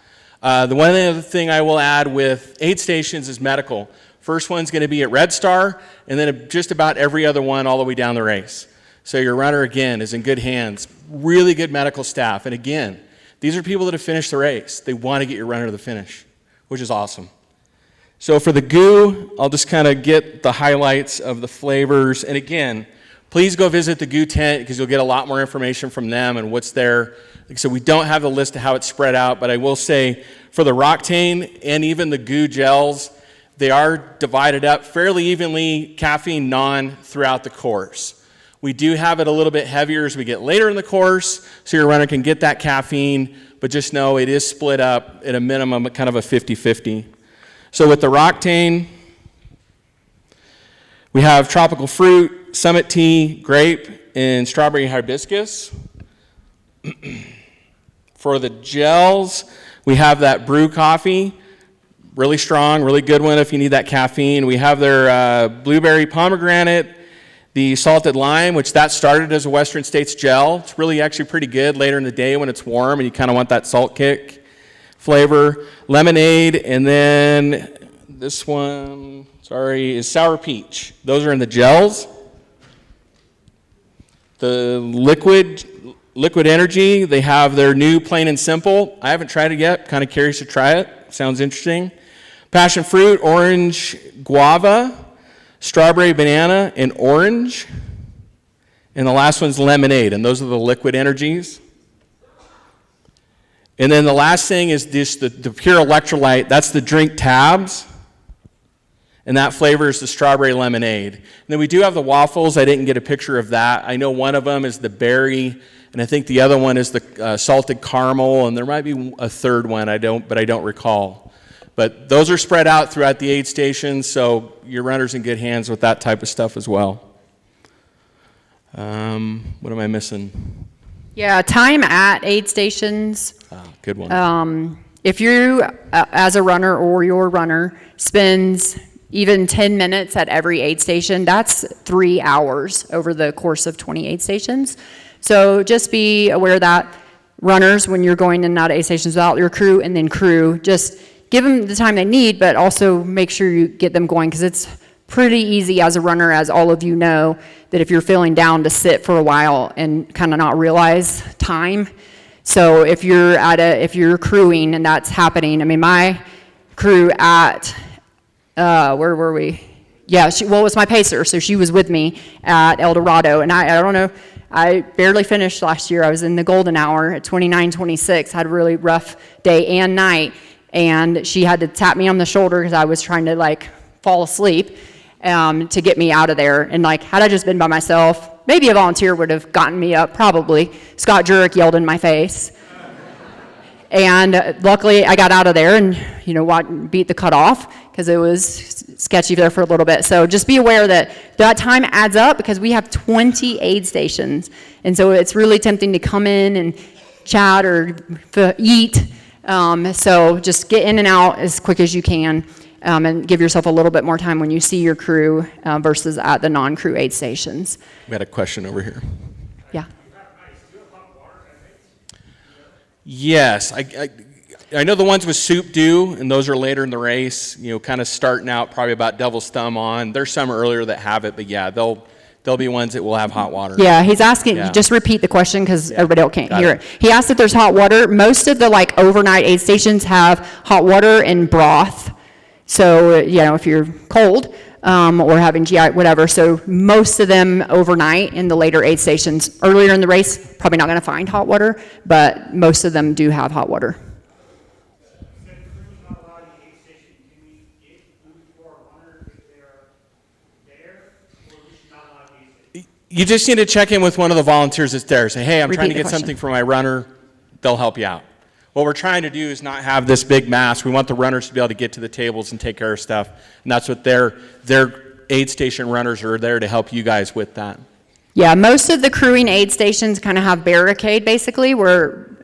The one other thing I will add with aid stations is medical. First one's going to be at Red Star, and then just about every other one all the way down the race. So your runner, again, is in good hands. Really good medical staff. And again, these are people that have finished the race. They want to get your runner to the finish, which is awesome. So for the goo, I'll just kind of get the highlights of the flavors. And again, please go visit the goo tent because you'll get a lot more information from them and what's there. So we don't have the list of how it's spread out, but I will say for the Roctane and even the goo gels, they are divided up fairly evenly, caffeine, non, throughout the course. We do have it a little bit heavier as we get later in the course, so your runner can get that caffeine, but just know it is split up at a minimum, kind of a 50-50. So with the Roctane, we have tropical fruit, summit tea, grape, and strawberry hibiscus. For the gels, we have that brew coffee, really strong, really good one if you need that caffeine. We have their blueberry pomegranate, The salted lime, which that started as a Western States gel. It's really actually pretty good later in the day when it's warm and you kind of want that salt kick flavor. Lemonade, and then this one, sorry, is sour peach. Those are in the gels. The liquid energy, they have their new plain and simple. I haven't tried it yet, kind of curious to try it. Sounds interesting. Passion fruit, orange, guava, strawberry, banana, and orange. And the last one's lemonade, and those are the liquid energies. And then the last thing is this, the pure electrolyte. That's the drink tabs. And that flavor is the strawberry lemonade. And then we do have the waffles. I didn't get a picture of that. I know one of them is the berry, and I think the other one is the salted caramel, and there might be a third one, but I don't recall. But those are spread out throughout the aid stations, so your runner's in good hands with that type of stuff as well. What am I missing? Yeah, time at aid stations. Good one. If you, as a runner or your runner, spends even 10 minutes at every aid station, that's 3 hours over the course of 20 aid stations. So just be aware that runners, when you're going in and out of aid stations without your crew, and then crew, just give them the time they need, but also make sure you get them going, because it's pretty easy as a runner, as all of you know, that if you're feeling down, to sit for a while and kind of not realize time. So if you're crewing and that's happening, I mean, my crew at, where were we? Yeah, it was my pacer, so she was with me at El Dorado, and I don't know, I barely finished last year. I was in the golden hour at 29:26, had a really rough day and night, and she had to tap me on the shoulder because I was trying to fall asleep to get me out of there. And had I just been by myself, maybe a volunteer would have gotten me up, probably. Scott Jurek yelled in my face. And luckily I got out of there and, beat the cutoff, because it was sketchy there for a little bit. So just be aware that time adds up, because we have 20 aid stations. And so it's really tempting to come in and chat or eat. So just get in and out as quick as you can, and give yourself a little bit more time when you see your crew versus at the non-crew aid stations. We had a question over here. Yeah. Yes, I know the ones with soup do, and those are later in the race, kind of starting out probably about devil's thumb on. There's some earlier that have it, but yeah, there'll be ones that will have hot water. Yeah, he's asking, Yeah. Just repeat the question, because everybody else can't Got hear it. it. He asked if there's hot water. Most of the overnight aid stations have hot water and broth. So, if you're cold or having GI, whatever. So most of them overnight in the later aid stations. Earlier in the race, probably not going to find hot water, but most of them do have hot water. You just need to check in with one of the volunteers that's there. Say, hey, I'm Repeat trying to the get question. something for my runner. They'll help you out. What we're trying to do is not have this big mass. We want the runners to be able to get to the tables and take care of stuff. And that's what their aid station runners are there to help you guys with that. Yeah, most of the crewing aid stations kind of have barricade, basically, where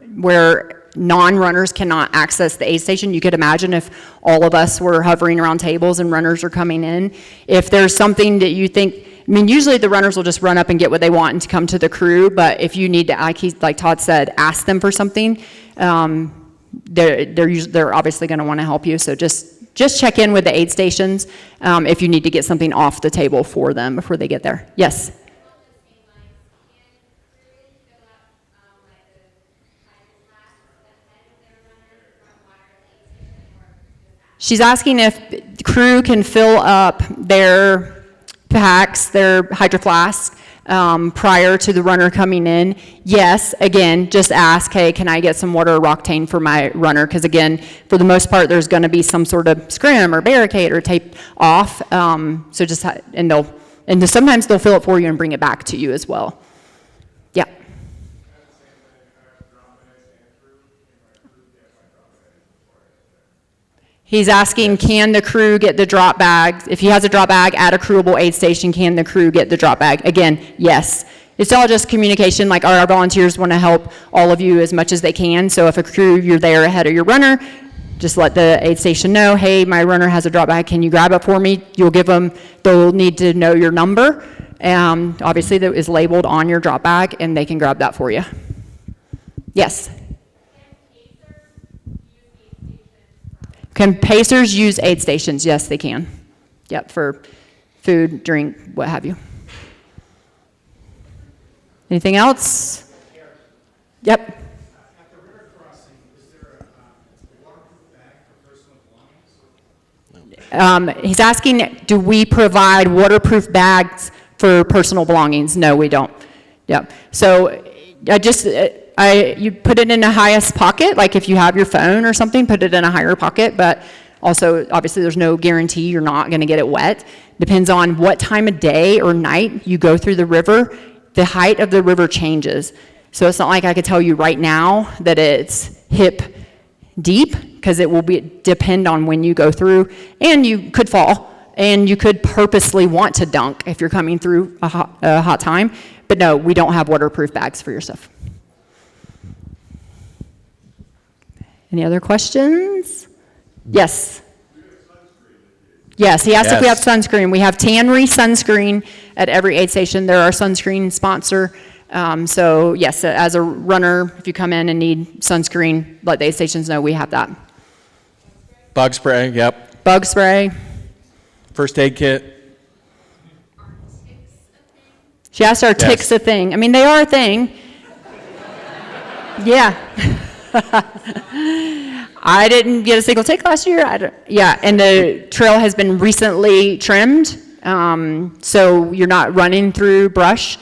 non-runners cannot access the aid station. You could imagine if all of us were hovering around tables and runners are coming in. If there's something that you think, usually the runners will just run up and get what they want and to come to the crew, but if you need to, like Todd said, ask them for something, they're obviously going to want to help you. So just check in with the aid stations if you need to get something off the table for them before they get there. Yes? She's asking if the crew can fill up their packs, their hydro flasks, prior to the runner coming in. Yes, again, just ask, hey, can I get some water or Roctane for my runner? Because again, for the most part, there's going to be some sort of scrim or barricade or tape off. So just, and sometimes they'll fill it for you and bring it back to you as well. Yeah. He's asking, can the crew get the drop bag? If he has a drop bag at a crewable aid station, can the crew get the drop bag? Again, yes. It's all just communication. Like our volunteers want to help all of you as much as they can. So if a crew, you're there ahead of your runner, just let the aid station know, hey, my runner has a drop bag. Can you grab it for me? You'll give them, they'll need to know your number. Obviously, that is labeled on your drop bag, and they can grab that for you. Yes? Can pacers use aid stations? Yes, they can. Yep, for food, drink, what have you. Anything else? Yep. At the river crossing, is there a waterproof bag for personal belongings? He's asking, do we provide waterproof bags for personal belongings? No, we don't. Yep. So you put it in the highest pocket, like if you have your phone or something, put it in a higher pocket, but also, obviously, there's no guarantee you're not going to get it wet. Depends on what time of day or night you go through the river. The height of the river changes. So it's not like I could tell you right now that it's hip deep, because it will depend on when you go through, and you could fall, and you could purposely want to dunk if you're coming through a hot time. But no, we don't have waterproof bags for your stuff. Any other questions? Yes. Yes, he asked if we have sunscreen. We have Tannery sunscreen at every aid station. They're our sunscreen sponsor. So yes, as a runner, if you come in and need sunscreen, let the aid stations know we have that. Bug spray, yep. Bug spray. First aid kit. She asked, are ticks a thing? I mean, they are a thing. Yeah. I didn't get a single tick last year. Yeah, and the trail has been recently trimmed, so you're not running through brush.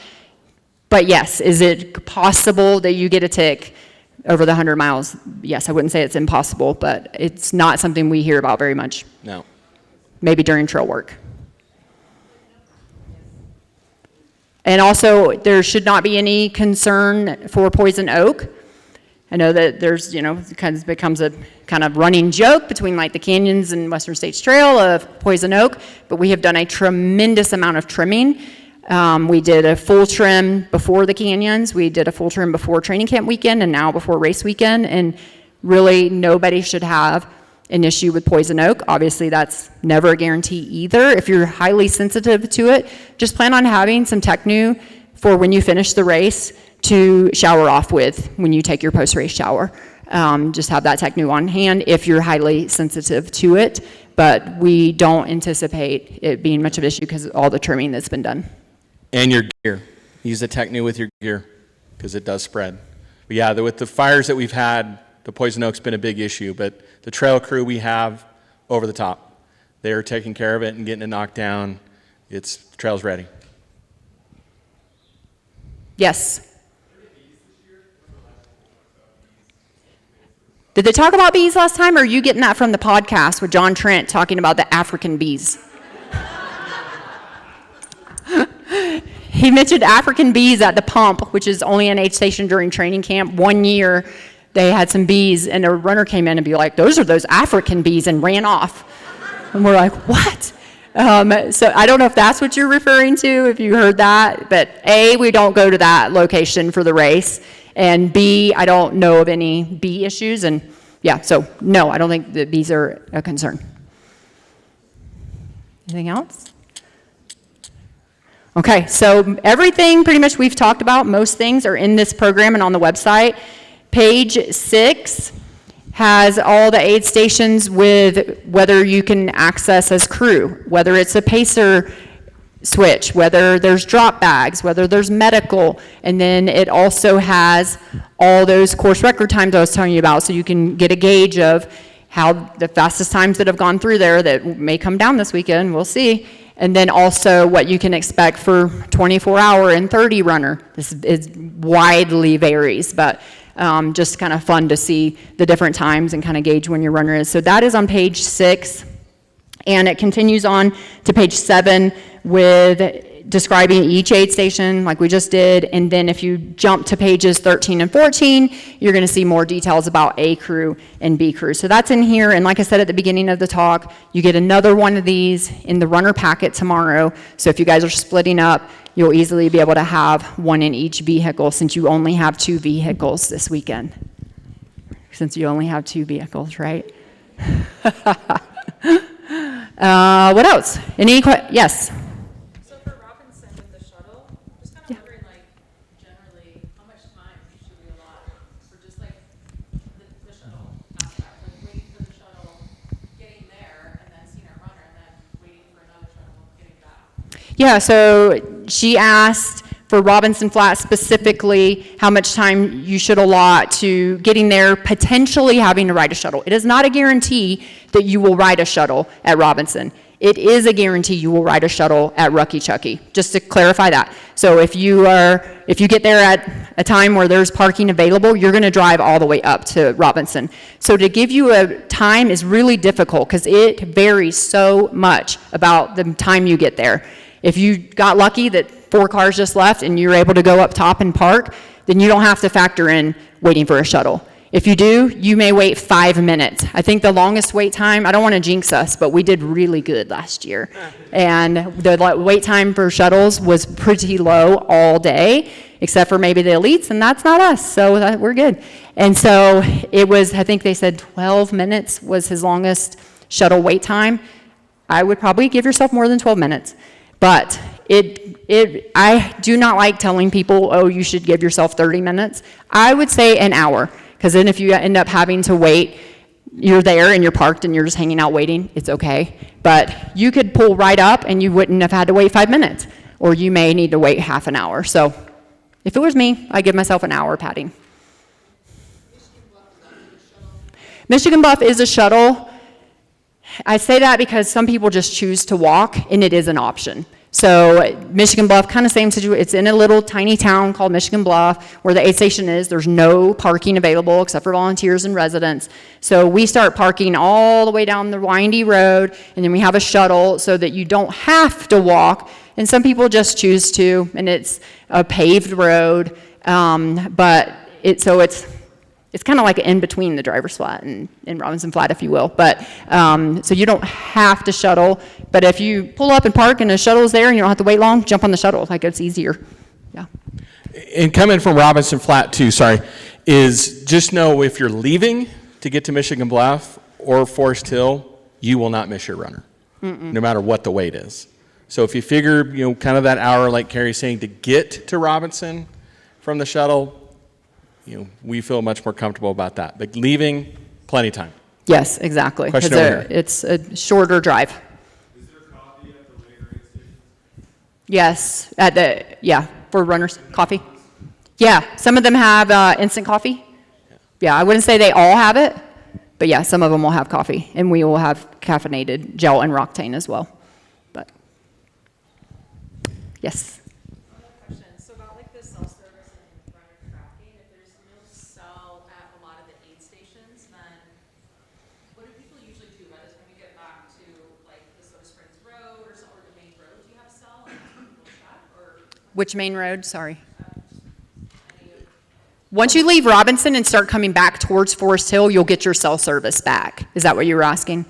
But yes, is it possible that you get a tick over the 100 miles? Yes, I wouldn't say it's impossible, but it's not something we hear about very much. No. Maybe during trail work. And also, there should not be any concern for poison oak. I know that there's, it kind of becomes a kind of running joke between like the canyons and Western States Trail of poison oak, but we have done a tremendous amount of trimming. We did a full trim before the canyons, we did a full trim before training camp weekend, and now before race weekend, and really nobody should have an issue with poison oak. Obviously, that's never a guarantee either. If you're highly sensitive to it, just plan on having some Technu for when you finish the race to shower off with when you take your post-race shower. Just have that Technu on hand if you're highly sensitive to it, but we don't anticipate it being much of an issue because of all the trimming that's been done. And your gear. Use the Technu with your gear because it does spread. But yeah, with the fires that we've had, the poison oak's been a big issue, but the trail crew we have, over the top. They're taking care of it and getting it knocked down. The trail's ready. Yes. Did they talk about bees last time, or are you getting that from the podcast with John Trent talking about the African bees? He mentioned African bees at the pump, which is only an aid station during training camp. One year, they had some bees, and a runner came in and be like, those are those African bees, and ran off. And we're like, what? So I don't know if that's what you're referring to, if you heard that, but A, we don't go to that location for the race, and B, I don't know of any bee issues, and yeah, so no, I don't think that bees are a concern. Anything else? Okay, so everything pretty much we've talked about, most things are in this program and on the website. Page 6 has all the aid stations with whether you can access as crew, whether it's a pacer switch, whether there's drop bags, whether there's medical, and then it also has all those course record times I was telling you about, so you can get a gauge of how the fastest times that have gone through there that may come down this weekend, we'll see, and then also what you can expect for 24-hour and 30 runner. This is widely varies, but just kind of fun to see the different times and kind of gauge when your runner is. So that is on page 6. And it continues on to page 7 with describing each aid station like we just did. And then if you jump to pages 13 and 14, you're going to see more details about A crew and B crew. So that's in here. And like I said at the beginning of the talk, you get another one of these in the runner packet tomorrow. So if you guys are splitting up, you'll easily be able to have one in each vehicle since you only have 2 vehicles this weekend. Since you only have 2 vehicles, right? What else? Yes? So for Robinson with the shot Yeah, so she asked for Robinson Flat specifically how much time you should allot to getting there, potentially having to ride a shuttle. It is not a guarantee that you will ride a shuttle at Robinson. It is a guarantee you will ride a shuttle at Rucky Chucky, just to clarify that. So if you get there at a time where there's parking available, you're gonna drive all the way up to Robinson. So to give you a time is really difficult because it varies so much about the time you get there. If you got lucky that 4 cars just left and you're able to go up top and park, then you don't have to factor in waiting for a shuttle. If you do, you may wait 5 minutes. I think the longest wait time, I don't want to jinx us, but we did really good last year. And the wait time for shuttles was pretty low all day, except for maybe the elites, and that's not us, so we're good. And so it was, I think they said 12 minutes was his longest shuttle wait time. I would probably give yourself more than 12 minutes. But I do not like telling people, oh, you should give yourself 30 minutes. I would say an hour, because then if you end up having to wait, you're there and you're parked and you're just hanging out waiting, it's okay. But you could pull right up and you wouldn't have had to wait 5 minutes, or you may need to wait half an hour. So if it was me, I'd give myself an hour padding. Michigan Bluff is a shuttle. I say that because some people just choose to walk, and it is an option. So Michigan Bluff, kind of same situation. It's in a little tiny town called Michigan Bluff where the aid station is. There's no parking available except for volunteers and residents. So we start parking all the way down the windy road, and then we have a shuttle so that you don't have to walk. And some people just choose to, and it's a paved road. But it's kind of like in between the driver's flat and Robinson Flat, if you will. But so you don't have to shuttle. But if you pull up and park and a shuttle's there and you don't have to wait long, jump on the shuttle. Like, it's easier. Yeah. And coming from Robinson Flat too, is just know if you're leaving to get to Michigan Bluff or Forest Hill, you will not miss your runner, no matter what the wait is. So if you figure, kind of that hour, like Carrie's saying, to get to Robinson from the shuttle, we feel much more comfortable about that. But leaving, plenty of time. Yes, exactly. Question over here. It's a shorter drive. Is there coffee at the later aid stations? Yes, for runners, coffee. Yeah, some of them have instant coffee. Yeah, I wouldn't say they all have it, but yeah, some of them will have coffee, and we will have caffeinated gel and Roctane as well. But yes. So about like the self-service and runner tracking, if there's no cell at a lot of the aid stations, then what do people usually do by the time you get back to like the Soda Springs Road or the main road? Do you have a cell and people check, or Which main road? Sorry. Once you leave Robinson and start coming back towards Forest Hill, you'll get your cell service back. Is that what you were asking?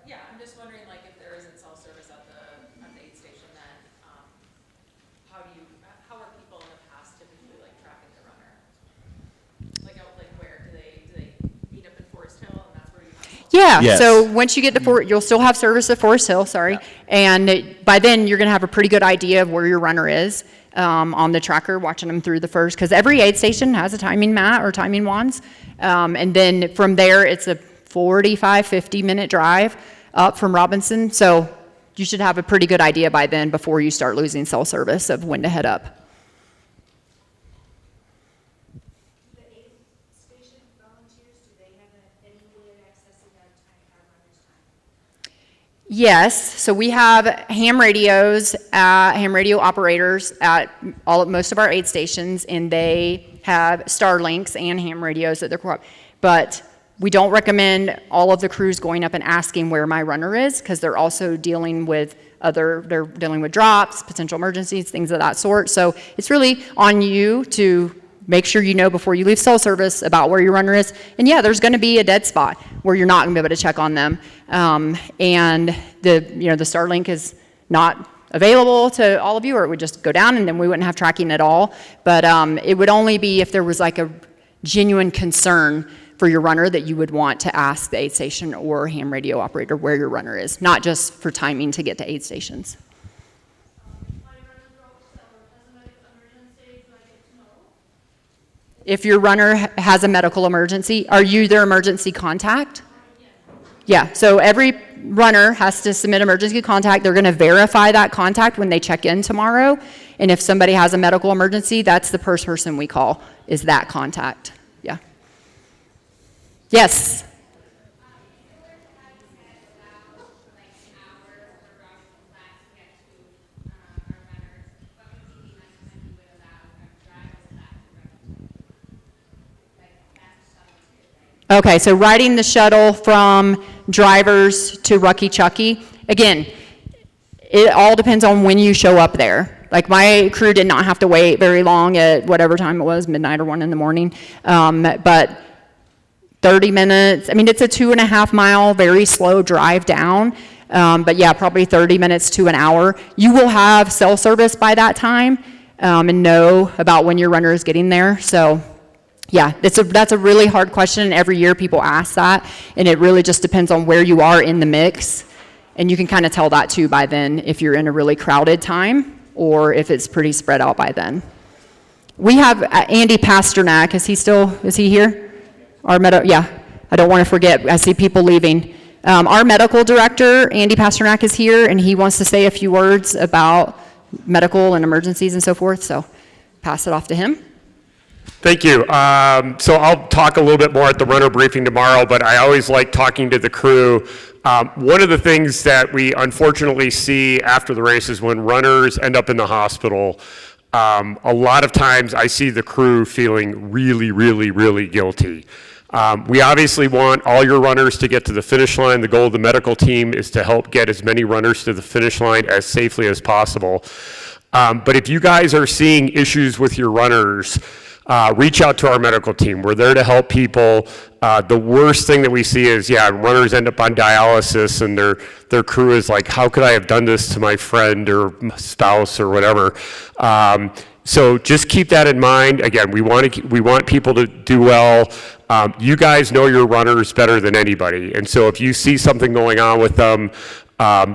yeah, I'm just wondering like if there isn't cell service at the aid station, then how are people in the past typically like tracking the runner? Like where do they meet up in Forest Hill and that's where you have cell? Yeah, Yes. so once you get to you'll still have service at Forest Hill, and by then you're gonna have a pretty good idea of where your runner is on the tracker, watching them through the first, because every aid station has a timing mat or timing wands, and then from there it's a 45, 50-minute drive up from Robinson, so you should have a pretty good idea by then before you start losing cell service of when to head up. The aid station volunteers, do they have any way of accessing that time, our runner's time? Yes, so we have ham radios, ham radio operators at most of our aid stations, and they have Starlinks and ham radios at their but we don't recommend all of the crews going up and asking where my runner is, because they're also dealing with they're dealing with drops, potential emergencies, things of that sort. So it's really on you to make sure you know before you leave cell service about where your runner is. And yeah, there's going to be a dead spot where you're not going to be able to check on them. And the Starlink is not available to all of you, or it would just go down and then we wouldn't have tracking at all. But it would only be if there was like a genuine concern for your runner that you would want to ask the aid station or ham radio operator where your runner is, not just for timing to get to aid stations. If your runner has a medical emergency, are you their emergency contact? Yeah, so every runner has to submit emergency contact. They're going to verify that contact when they check in tomorrow. And if somebody has a medical emergency, that's the first person we call, is that contact. Yeah. Yes. Okay, so riding the shuttle from drivers to Rucky Chucky, again, it all depends on when you show up there. Like my crew did not have to wait very long at whatever time it was, midnight or 1 in the morning. But 30 minutes, I mean, it's a 2.5 mile, very slow drive down. But yeah, probably 30 minutes to an hour. You will have cell service by that time and know about when your runner is getting there. So yeah, that's a really hard question. Every year people ask that, and it really just depends on where you are in the mix. And you can kind of tell that too by then if you're in a really crowded time or if it's pretty spread out by then. We have Andy Pasternak. Is he here? Yeah, I don't want to forget. I see people leaving. Our medical director, Andy Pasternak, is here, and he wants to say a few words about medical and emergencies and so forth. So pass it off to him. Thank you. So I'll talk a little bit more at the runner briefing tomorrow, but I always like talking to the crew. One of the things that we unfortunately see after the race is when runners end up in the hospital, a lot of times I see the crew feeling really, really, really guilty. We obviously want all your runners to get to the finish line. The goal of the medical team is to help get as many runners to the finish line as safely as possible. But if you guys are seeing issues with your runners, reach out to our medical team. We're there to help people. The worst thing that we see is, runners end up on dialysis and their crew is like, how could I have done this to my friend or spouse or whatever? So just keep that in mind. Again, we want people to do well. You guys know your runners better than anybody. And so if you see something going on with them,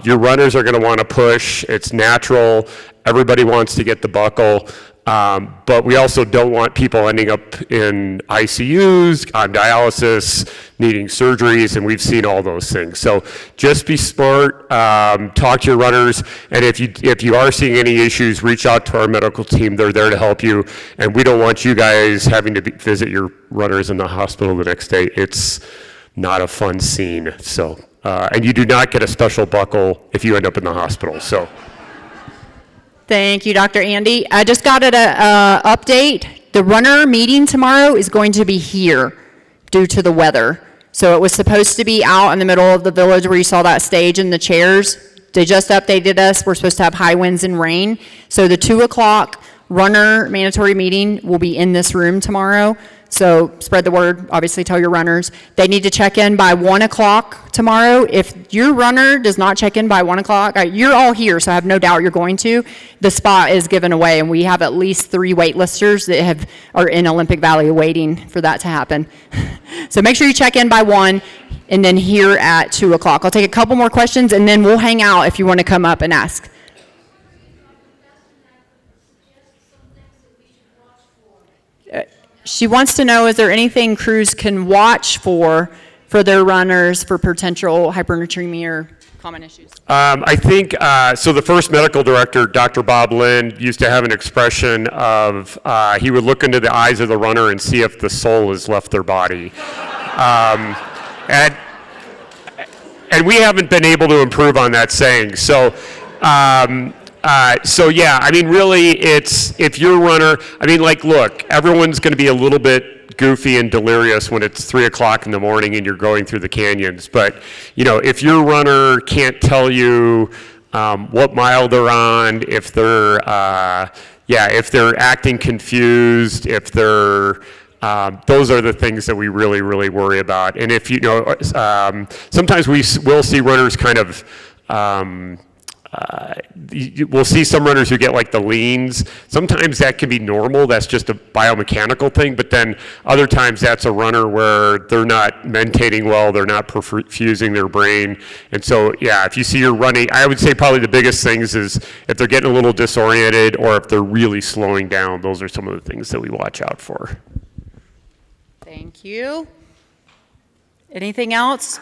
your runners are going to want to push. It's natural. Everybody wants to get the buckle. But we also don't want people ending up in ICUs, on dialysis, needing surgeries, and we've seen all those things. So just be smart, talk to your runners, and if you are seeing any issues, reach out to our medical team. They're there to help you, and we don't want you guys having to visit your runners in the hospital the next day. It's not a fun scene. So, and you do not get a special buckle if you end up in the hospital. So. Thank you, Dr. Andy. I just got an update. The runner meeting tomorrow is going to be here due to the weather. So it was supposed to be out in the middle of the village where you saw that stage and the chairs. They just updated us. We're supposed to have high winds and rain. So the 2 o'clock runner mandatory meeting will be in this room tomorrow. So spread the word, obviously tell your runners. They need to check in by 1 o'clock tomorrow. If your runner does not check in by 1 o'clock, you're all here, so I have no doubt you're going to. The spot is given away, and we have at least 3 waitlisters that are in Olympic Valley waiting for that to happen. So make sure you check in by 1 and then here at 2 o'clock. I'll take a couple more questions, and then we'll hang out if you want to come up and ask. She wants to know, is there anything crews can watch for their runners for potential hypernatremia or common issues? I think, so the first medical director, Dr. Bob Lind, used to have an expression of, he would look into the eyes of the runner and see if the soul has left their body. And we haven't been able to improve on that saying. So yeah, I mean, really, it's, if your runner, I mean, like, look, everyone's going to be a little bit goofy and delirious when it's 3 o'clock in the morning and you're going through the canyons. But, you know, if your runner can't tell you what mile they're on, if they're, if they're acting confused, if they're, those are the things that we really, really worry about. And if, you know, sometimes we will see runners kind of, we'll see some runners who get like the leans. Sometimes that can be normal, that's just a biomechanical thing, but then other times that's a runner where they're not mentating well, they're not perfusing their brain. And so, yeah, if you see you're running, I would say probably the biggest things is if they're getting a little disoriented or if they're really slowing down, those are some of the things that we watch out for. Thank you. Anything else?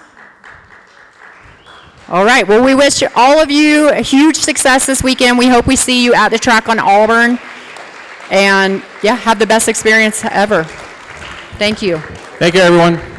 All right, well, we wish all of you a huge success this weekend. We hope we see you at the track on Auburn. And yeah, have the best experience ever. Thank you. Thank you, everyone.